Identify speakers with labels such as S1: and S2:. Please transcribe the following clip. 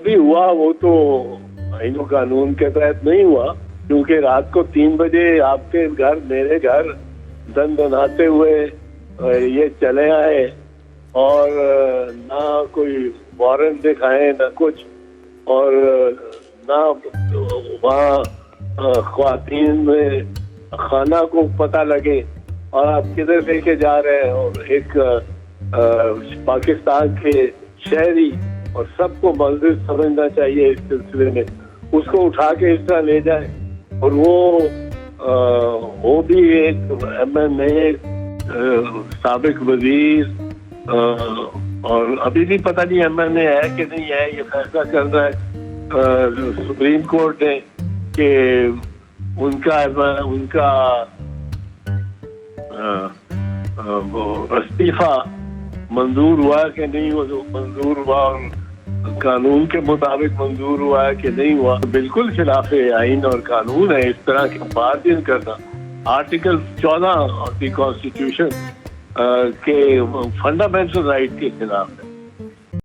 S1: بھی ہوا وہ تو آئین و قانون کے تحت نہیں ہوا، کیونکہ رات کو 3 بجے آپ کے گھر میرے گھر دن دناتے ہوئے یہ چلے آئے اور نہ کوئی وارنٹ دکھائے نہ کچھ، اور نہ وہاں خواتین میں خانہ کو پتہ لگے، اور آپ کدھر لے کے جا رہے ہیں، اور ایک پاکستان کے شہری اور سب کو ملزم سمجھنا چاہیے اس سلسلے میں، اس کو اٹھا کے اس طرح لے جائیں، اور وہ بھی ایک MNA سابق وزیر، اور ابھی بھی پتہ نہیں MNA ہے کہ نہیں ہے، یہ فیصلہ کر رہا ہے سپریم کورٹ نے کہ ان کا استعفیٰ منظور ہوا کہ نہیں منظور ہوا، اور قانون کے مطابق منظور ہوا ہے کہ نہیں ہوا۔ بالکل خلاف آئین اور قانون ہے اس طرح کی بات کرنا۔ آرٹیکل 14 آف دی کانسٹیٹیوشن کے فنڈامنٹل رائٹ کے خلاف ہے۔